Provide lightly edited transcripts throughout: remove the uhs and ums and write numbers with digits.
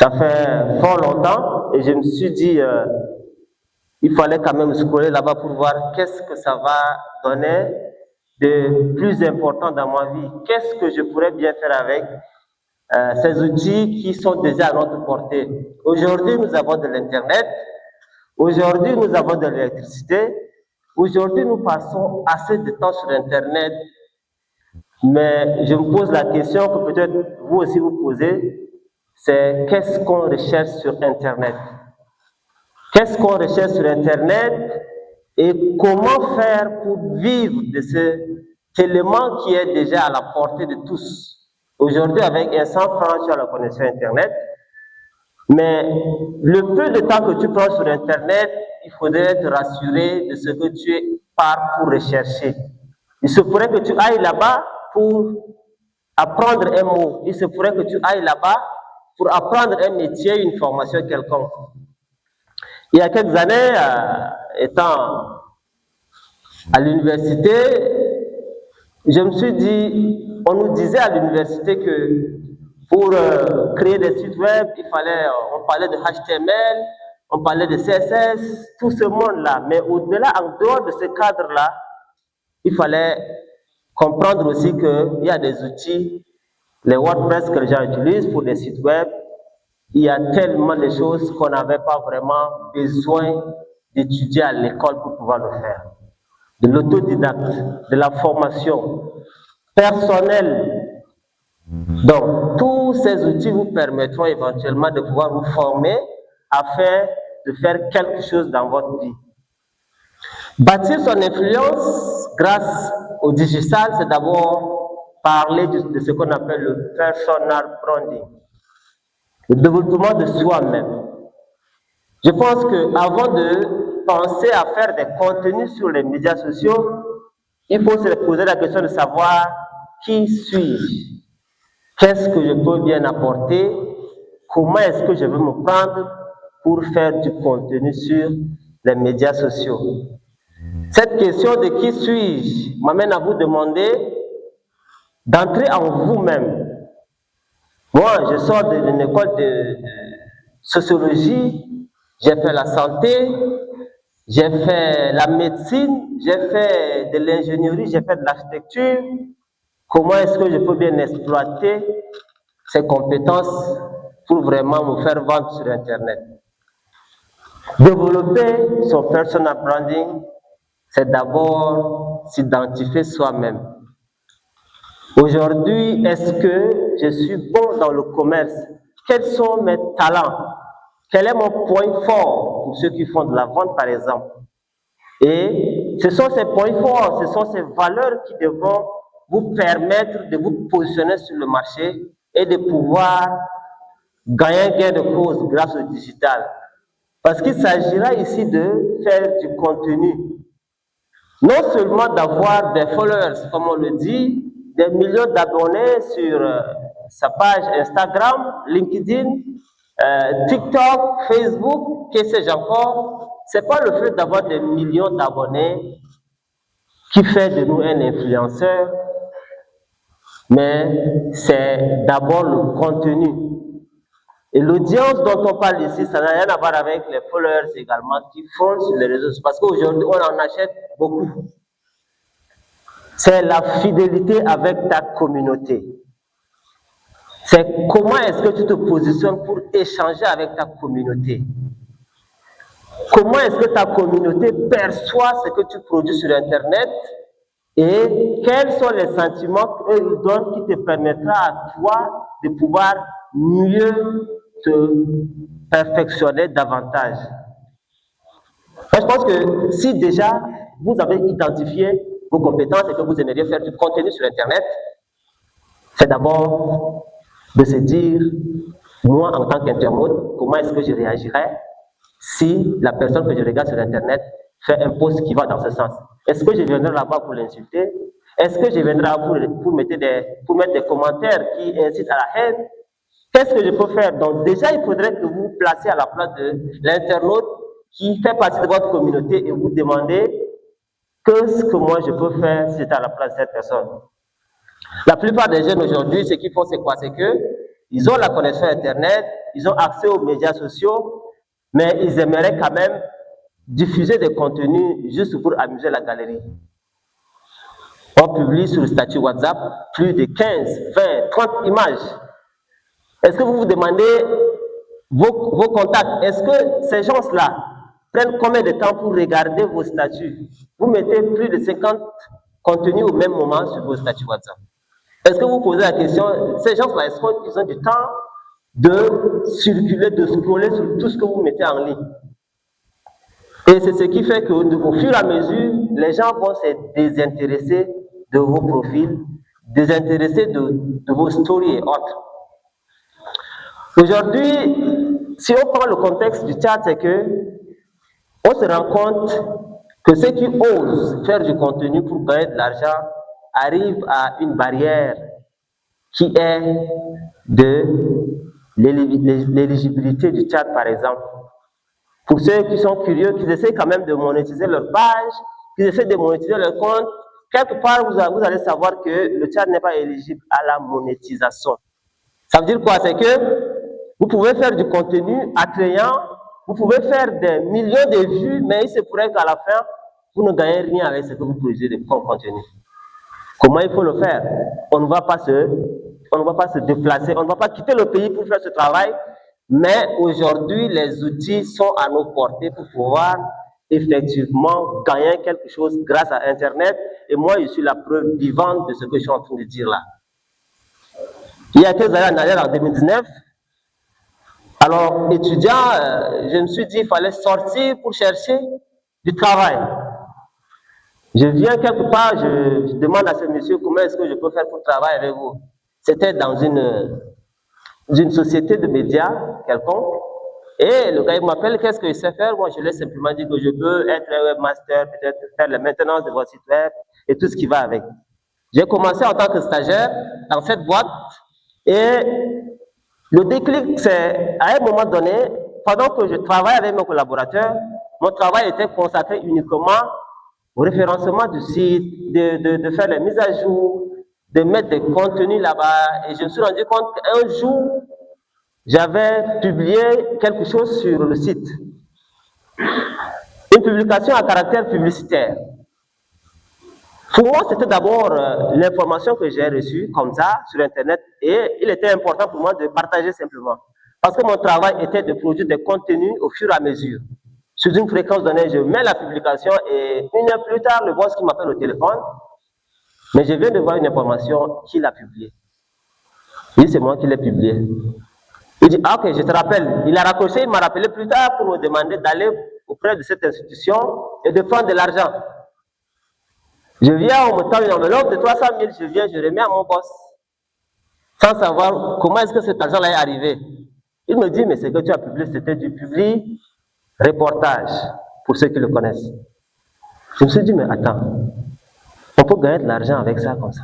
Ça fait fort longtemps et je me suis dit, il fallait quand même scroller là-bas pour voir qu'est-ce que ça va donner de plus important dans ma vie. Qu'est-ce que je pourrais bien faire avec ces outils qui sont déjà à notre portée. Aujourd'hui, nous avons de l'Internet. Aujourd'hui, nous avons de l'électricité. Aujourd'hui, nous passons assez de temps sur Internet. Mais je me pose la question que peut-être vous aussi vous posez, c'est qu'est-ce qu'on recherche sur Internet? Qu'est-ce qu'on recherche sur Internet et comment faire pour vivre de cet élément qui est déjà à la portée de tous? Aujourd'hui, avec un 100 francs, tu as la connexion Internet, mais le peu de temps que tu prends sur Internet, il faudrait te rassurer de ce que tu pars pour rechercher. Il se pourrait que tu ailles là-bas pour apprendre un mot. Il se pourrait que tu ailles là-bas pour apprendre un métier, une formation quelconque. Il y a quelques années, étant à l'université, je me suis dit, on nous disait à l'université que pour créer des sites web, on parlait de HTML, on parlait de CSS, tout ce monde-là. Mais au-delà, en dehors de ce cadre-là, il fallait comprendre aussi qu'il y a des outils, les WordPress que les gens utilisent pour des sites web. Il y a tellement de choses qu'on n'avait pas vraiment besoin d'étudier à l'école pour pouvoir le faire. De l'autodidacte, de la formation personnelle. Donc, tous ces outils vous permettront éventuellement de pouvoir vous former afin de faire quelque chose dans votre vie. Bâtir son influence grâce au digital, c'est d'abord parler de ce qu'on appelle le personal branding, le développement de soi-même. Je pense qu'avant de penser à faire des contenus sur les médias sociaux, il faut se poser la question de savoir qui suis-je, qu'est-ce que je peux bien apporter, comment est-ce que je veux me prendre pour faire du contenu sur les médias sociaux. Cette question de qui suis-je m'amène à vous demander d'entrer en vous-même. Moi, je sors d'une école de sociologie, j'ai fait la santé, j'ai fait la médecine, j'ai fait de l'ingénierie, j'ai fait de l'architecture. Comment est-ce que je peux bien exploiter ces compétences pour vraiment me faire vendre sur Internet? Développer son personal branding, c'est d'abord s'identifier soi-même. Aujourd'hui, est-ce que je suis bon dans le commerce? Quels sont mes talents? Quel est mon point fort pour ceux qui font de la vente, par exemple? Et ce sont ces points forts, ce sont ces valeurs qui devront vous permettre de vous positionner sur le marché et de pouvoir gagner gain de cause grâce au digital. Parce qu'il s'agira ici de faire du contenu. Non seulement d'avoir des followers, comme on le dit, des millions d'abonnés sur sa page Instagram, LinkedIn, TikTok, Facebook, que sais-je encore. C'est pas le fait d'avoir des millions d'abonnés qui fait de nous un influenceur, mais c'est d'abord le contenu. Et l'audience dont on parle ici, ça n'a rien à voir avec les followers également qui font sur les réseaux sociaux, parce qu'aujourd'hui, on en achète beaucoup. C'est la fidélité avec ta communauté. C'est comment est-ce que tu te positionnes pour échanger avec ta communauté. Comment est-ce que ta communauté perçoit ce que tu produis sur Internet et quels sont les sentiments qu'eux donnent qui te permettra à toi de pouvoir mieux te perfectionner davantage. Je pense que si déjà vous avez identifié vos compétences et que vous aimeriez faire du contenu sur Internet, c'est d'abord de se dire, moi en tant qu'internaute, comment est-ce que je réagirais si la personne que je regarde sur Internet fait un post qui va dans ce sens? Est-ce que je viendrai là-bas pour l'insulter? Est-ce que je viendrai pour mettre des commentaires qui incitent à la haine? Qu'est-ce que je peux faire? Donc déjà, il faudrait que vous vous placiez à la place de l'internaute qui fait partie de votre communauté et vous demandez qu'est-ce que moi je peux faire si j'étais à la place de cette personne. La plupart des jeunes aujourd'hui, ce qu'ils font, c'est quoi? C'est que Ils ont la connexion Internet, ils ont accès aux médias sociaux, mais ils aimeraient quand même diffuser des contenus juste pour amuser la galerie. On publie sur le statut WhatsApp plus de 15, 20, 30 images. Est-ce que vous vous demandez vos contacts, est-ce que ces gens-là prennent combien de temps pour regarder vos statuts? Vous mettez plus de 50 contenus au même moment sur vos statuts WhatsApp. Est-ce que vous posez la question, ces gens-là, est-ce qu'ils ont du temps de circuler, de scroller sur tout ce que vous mettez en ligne? Et c'est ce qui fait qu'au fur et à mesure, les gens vont se désintéresser de vos profils, désintéresser de vos stories et autres. Aujourd'hui, si on prend le contexte du chat, c'est que on se rend compte que ceux qui osent faire du contenu pour gagner de l'argent arrivent à une barrière qui est de l'éligibilité du chat, par exemple. Pour ceux qui sont curieux, qui essaient quand même de monétiser leur page, qui essaient de monétiser leur compte, quelque part, vous allez savoir que le chat n'est pas éligible à la monétisation. Ça veut dire quoi? C'est que vous pouvez faire du contenu attrayant, vous pouvez faire des millions de vues, mais il se pourrait qu'à la fin, vous ne gagnez rien avec ce que vous produisez comme contenu. Comment il faut le faire? On ne va pas se déplacer, on ne va pas quitter le pays pour faire ce travail, mais aujourd'hui, les outils sont à nos portées pour pouvoir effectivement gagner quelque chose grâce à Internet. Et moi, je suis la preuve vivante de ce que je suis en train de dire là. Il y a quelques années en arrière, en 2019, alors étudiant, je me suis dit qu'il fallait sortir pour chercher du travail. Je viens quelque part, je demande à ce monsieur comment est-ce que je peux faire pour travailler avec vous. C'était dans une société de médias quelconque. Et le gars il m'appelle, qu'est-ce que je sais faire? Moi, je lui ai simplement dit que je peux être un webmaster, peut-être faire la maintenance de votre site web et tout ce qui va avec. J'ai commencé en tant que stagiaire dans cette boîte et le déclic, c'est à un moment donné, pendant que je travaille avec mes collaborateurs, mon travail était consacré uniquement au référencement du site, de faire les mises à jour, de mettre des contenus là-bas. Et je me suis rendu compte qu'un jour, j'avais publié quelque chose sur le site. Une publication à caractère publicitaire. Pour moi, c'était d'abord l'information que j'ai reçue comme ça sur Internet et il était important pour moi de partager simplement. Parce que mon travail était de produire des contenus au fur et à mesure. Sur une fréquence donnée, je mets la publication et une heure plus tard, le boss qui m'appelle au téléphone, mais je viens de voir une information qu'il a publiée. Il dit, c'est moi qui l'ai publiée. Il dit, ah, ok, je te rappelle. Il a raccroché, il m'a rappelé plus tard pour me demander d'aller auprès de cette institution et de prendre de l'argent. Je viens, on me tend une enveloppe de 300 000, je viens, je remets à mon boss, sans savoir comment est-ce que cet argent-là est arrivé. Il me dit, mais ce que tu as publié, c'était du public reportage, pour ceux qui le connaissent. Je me suis dit, mais attends, on peut gagner de l'argent avec ça comme ça.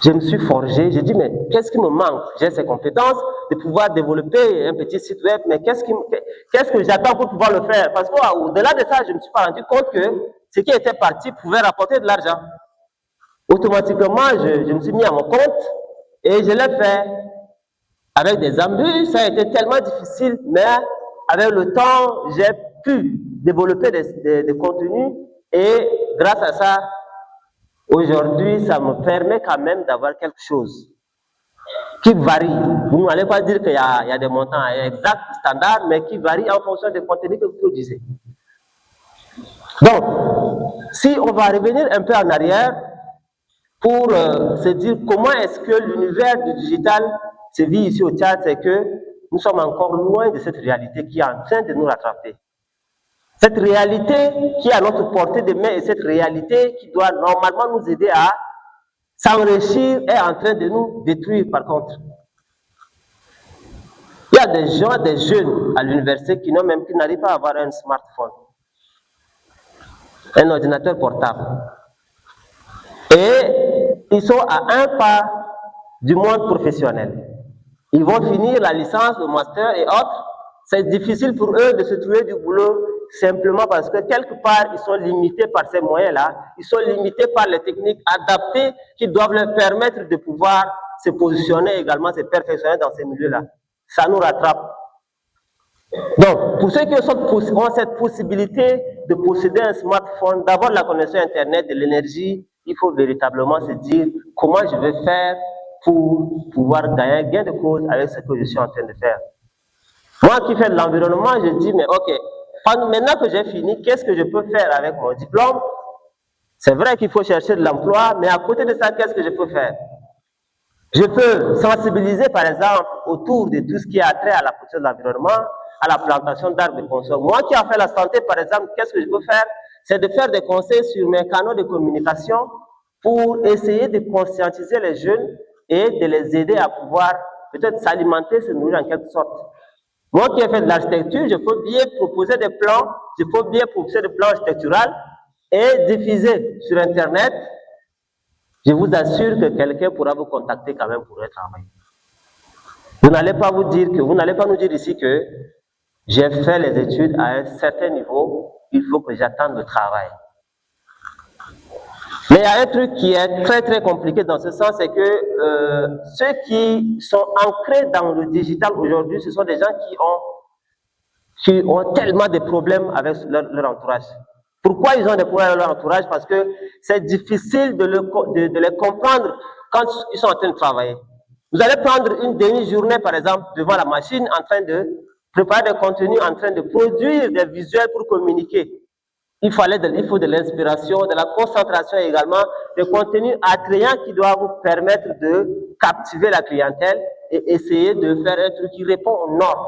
Je me suis forgé, j'ai dit, mais qu'est-ce qui me manque? J'ai ces compétences de pouvoir développer un petit site web, mais qu'est-ce que j'attends pour pouvoir le faire? Parce qu'au-delà de ça, je me suis pas rendu compte que ce qui était parti pouvait rapporter de l'argent. Automatiquement, je me suis mis à mon compte et je l'ai fait. Avec des embûches, ça a été tellement difficile, mais avec le temps, j'ai pu développer des contenus et grâce à ça, aujourd'hui, ça me permet quand même d'avoir quelque chose qui varie. Vous n'allez pas dire qu'il y a des montants exacts, standards, mais qui varient en fonction des contenus que vous produisez. Donc, si on va revenir un peu en arrière pour se dire comment est-ce que l'univers du digital se vit ici au Tchad, c'est que nous sommes encore loin de cette réalité qui est en train de nous rattraper. Cette réalité qui est à notre portée de main et cette réalité qui doit normalement nous aider à s'enrichir est en train de nous détruire par contre. Il y a des gens, des jeunes à l'université qui n'arrivent pas à avoir un smartphone, un ordinateur portable. Et ils sont à un pas du monde professionnel. Ils vont finir la licence, le master et autres. C'est difficile pour eux de se trouver du boulot simplement parce que quelque part, ils sont limités par ces moyens-là, ils sont limités par les techniques adaptées qui doivent leur permettre de pouvoir se positionner également, se perfectionner dans ces milieux-là. Ça nous rattrape. Donc, pour ceux qui ont cette possibilité de posséder un smartphone, d'avoir la connexion Internet, de l'énergie, il faut véritablement se dire comment je vais faire pour pouvoir gagner gain de cause avec ce que je suis en train de faire. Moi qui fais de l'environnement, je dis, mais ok, maintenant que j'ai fini, qu'est-ce que je peux faire avec mon diplôme? C'est vrai qu'il faut chercher de l'emploi, mais à côté de ça, qu'est-ce que je peux faire? Je peux sensibiliser, par exemple, autour de tout ce qui a trait à la protection de l'environnement, à la plantation d'arbres de consommation. Moi qui ai fait la santé, par exemple, qu'est-ce que je peux faire? C'est de faire des conseils sur mes canaux de communication pour essayer de conscientiser les jeunes et de les aider à pouvoir peut-être s'alimenter, se nourrir en quelque sorte. Moi qui ai fait de l'architecture, je peux bien proposer des plans, je peux bien proposer des plans architecturaux et diffuser sur Internet. Je vous assure que quelqu'un pourra vous contacter quand même pour un travail. Vous n'allez pas nous dire ici que j'ai fait les études à un certain niveau, il faut que j'attende le travail. Mais il y a un truc qui est très très compliqué dans ce sens, c'est que ceux qui sont ancrés dans le digital aujourd'hui, ce sont des gens qui ont tellement de problèmes avec leur entourage. Pourquoi ils ont des problèmes avec leur entourage? Parce que c'est difficile de les comprendre quand ils sont en train de travailler. Vous allez prendre une demi-journée, par exemple, devant la machine, en train de préparer des contenus, en train de produire des visuels pour communiquer. Il faut de l'inspiration, de la concentration également, des contenus attrayants qui doivent vous permettre de captiver la clientèle et essayer de faire un truc qui répond aux normes.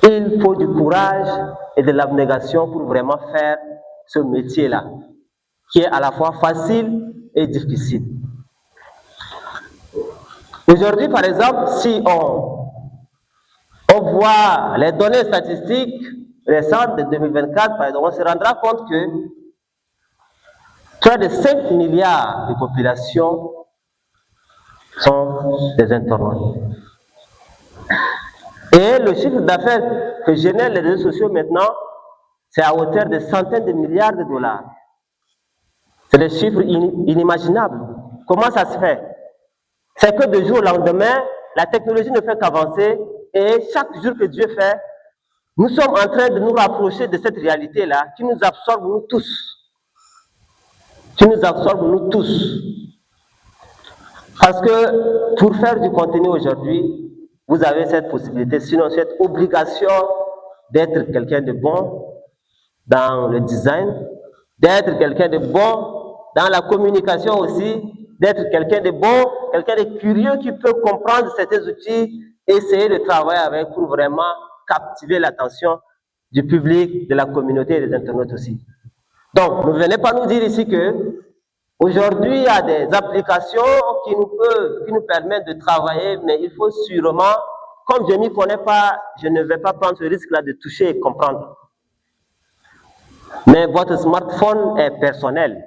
Il faut du courage et de l'abnégation pour vraiment faire ce métier-là, qui est à la fois facile et difficile. Aujourd'hui, par exemple, si on voit les données statistiques récentes de 2024, par exemple, on se rendra compte que près de 5 milliards de populations sont des internautes. Et le chiffre d'affaires que génèrent les réseaux sociaux maintenant, c'est à hauteur de centaines de milliards de dollars. C'est des chiffres inimaginables. Comment ça se fait? C'est que de jour au lendemain, la technologie ne fait qu'avancer et chaque jour que Dieu fait, nous sommes en train de nous rapprocher de cette réalité-là qui nous absorbe nous tous. Qui nous absorbe nous tous. Parce que pour faire du contenu aujourd'hui, vous avez cette possibilité, sinon cette obligation d'être quelqu'un de bon dans le design, d'être quelqu'un de bon dans la communication aussi, d'être quelqu'un de bon, quelqu'un de curieux qui peut comprendre certains outils, essayer de travailler avec pour vraiment captiver l'attention du public, de la communauté et des internautes aussi. Donc, ne venez pas nous dire ici que aujourd'hui, il y a des applications qui nous permettent de travailler, mais il faut sûrement, comme je ne m'y connais pas, je ne vais pas prendre ce risque-là de toucher et comprendre. Mais votre smartphone est personnel.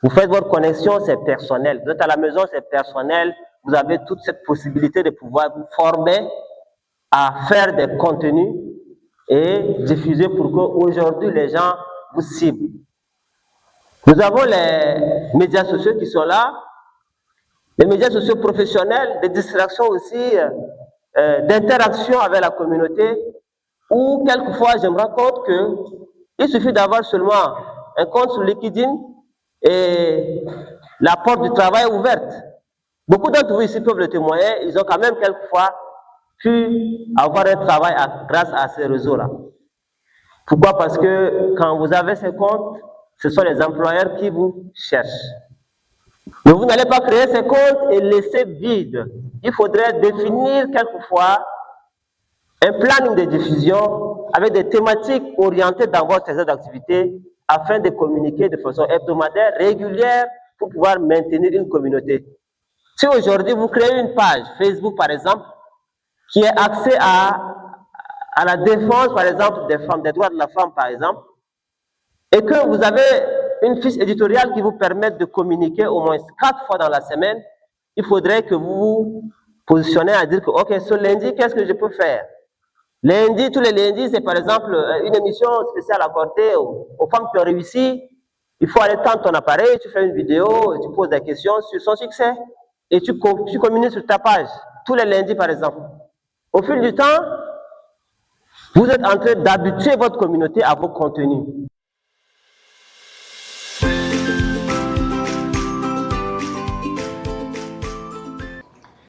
Vous faites votre connexion, c'est personnel. Vous êtes à la maison, c'est personnel. Vous avez toute cette possibilité de pouvoir vous former à faire des contenus et diffuser pour qu'aujourd'hui les gens vous ciblent. Nous avons les médias sociaux qui sont là, les médias sociaux professionnels, des distractions aussi, d'interaction avec la communauté, où quelquefois je me rends compte qu'il suffit d'avoir seulement un compte sur LinkedIn et la porte du travail est ouverte. Beaucoup d'entre vous ici peuvent le témoigner, ils ont quand même quelquefois pu avoir un travail grâce à ces réseaux-là. Pourquoi? Parce que quand vous avez ces comptes, ce sont les employeurs qui vous cherchent. Mais vous n'allez pas créer ces comptes et laisser vide. Il faudrait définir quelquefois un planning de diffusion avec des thématiques orientées dans votre secteur d'activité afin de communiquer de façon hebdomadaire, régulière, pour pouvoir maintenir une communauté. Si aujourd'hui vous créez une page Facebook par exemple, qui est axée à la défense par exemple des femmes, des droits de la femme par exemple, et que vous avez une fiche éditoriale qui vous permet de communiquer au moins 4 fois dans la semaine, il faudrait que vous vous positionnez à dire que, ok, ce lundi, qu'est-ce que je peux faire? Lundi, tous les lundis, c'est par exemple une émission spéciale accordée aux femmes qui ont réussi. Il faut aller tendre ton appareil, tu fais une vidéo, et tu poses des questions sur son succès et tu communiques sur ta page, tous les lundis par exemple. Au fil du temps, vous êtes en train d'habituer votre communauté à vos contenus.